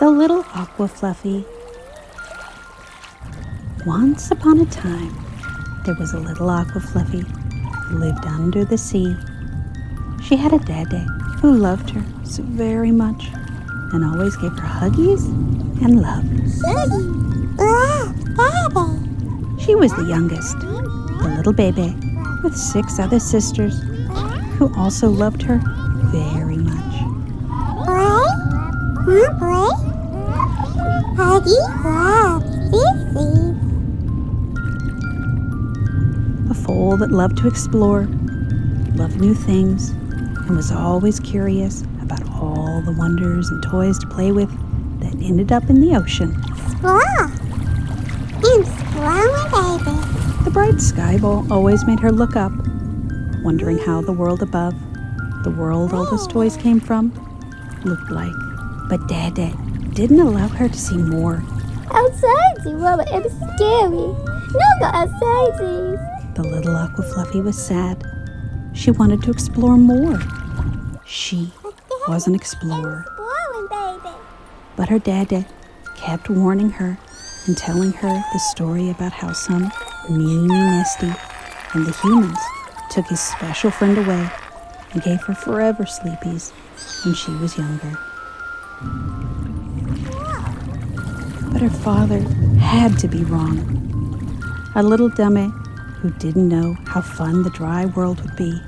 The Little Aquafluffy. Once upon a time, there was a little Aquafluffy who lived under the sea. She had a dede who loved her so very much and always gave her huggies and love. She was the youngest, the little baby, with 6 other sisters who also loved her very much. A foal that loved to explore, loved new things, and was always curious about all the wonders and toys to play with that ended up in the ocean. The bright sky ball always made her look up, wondering how the world above, the world all those toys came from, looked like. But Dede didn't allow her to see more. Outside, Mama, it's scary. No, go outside. The little Aquafluffy was sad. She wanted to explore more. She was an explorer. But her Dede kept warning her and telling her the story about how some mean Nesty and the humans took his special friend away and gave her forever sleepies when she was younger. But her father had to be wrong. A little dummy who didn't know how fun the dry world would be.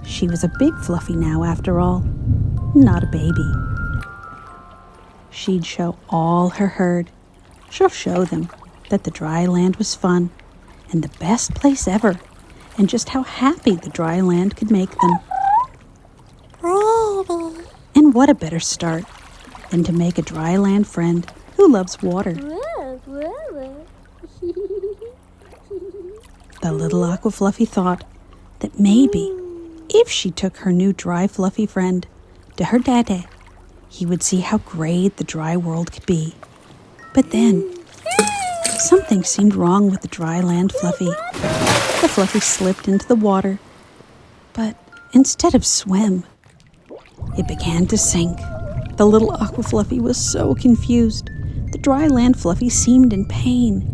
She was a big Fluffy now, after all, not a baby. She'd show all her herd. She'll show them that the dry land was fun and the best place ever, and just how happy the dry land could make them. And what a better start than to make a dry land friend who loves water. The little Aquafluffy thought that maybe if she took her new dry fluffy friend to her Dede, he would see how great the dry world could be. But then, something seemed wrong with the dry land Fluffy. The Fluffy slipped into the water, but instead of swim, it began to sink. The little Aquafluffy was so confused. The dry land Fluffy seemed in pain.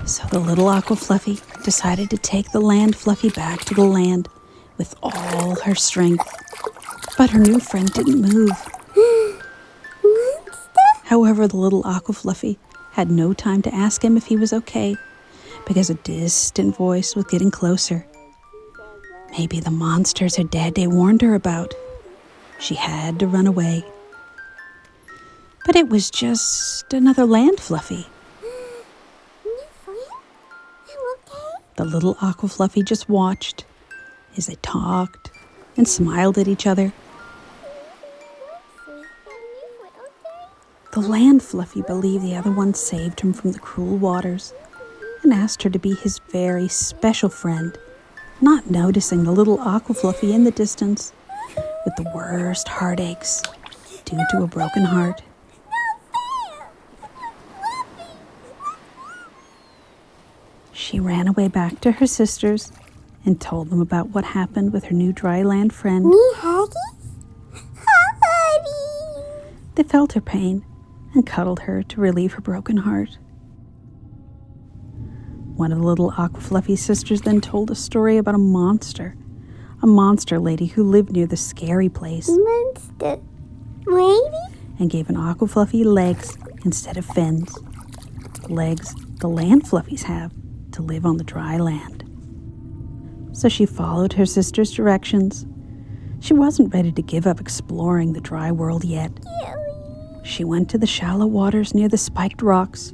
So the little Aquafluffy decided to take the land Fluffy back to the land with all her strength. But her new friend didn't move. However, the little Aquafluffy had no time to ask him if he was okay, because a distant voice was getting closer. Maybe the monsters her Dede warned her about. She had to run away. But it was just another land Fluffy. The little Aquafluffy just watched as they talked and smiled at each other. The land Fluffy believed the other one saved him from the cruel waters and asked her to be his very special friend, not noticing the little Aquafluffy in the distance with the worst heartaches due to a broken heart. She ran away back to her sisters and told them about what happened with her new dry land friend. They felt her pain and cuddled her to relieve her broken heart. One of the little Aquafluffy sisters then told a story about a monster lady who lived near the scary place. Monster lady? And gave an Aquafluffy legs instead of fins. Legs the land Fluffies have to live on the dry land. So she followed her sister's directions. She wasn't ready to give up exploring the dry world yet. She went to the shallow waters near the spiked rocks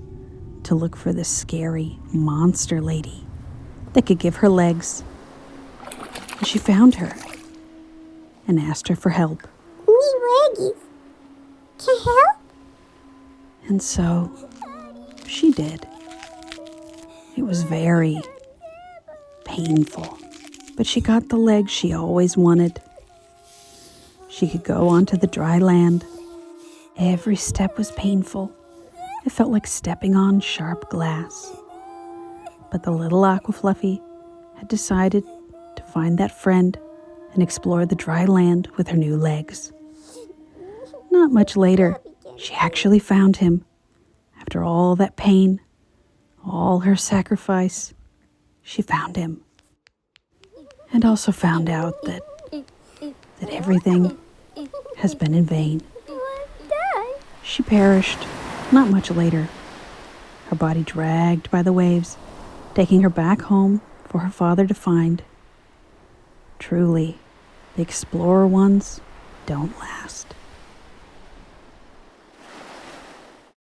to look for the scary monster lady that could give her legs. And she found her and asked her for help. Can help? And so she did. It was very painful, but she got the legs she always wanted. She could go onto the dry land. Every step was painful. It felt like stepping on sharp glass. But the little Aquafluffy had decided to find that friend and explore the dry land with her new legs. Not much later, She actually found him. After all that pain, all her sacrifice, she found him. And also found out that everything has been in vain. She perished not much later, her body dragged by the waves, taking her back home for her father to find. Truly, the explorer ones don't last.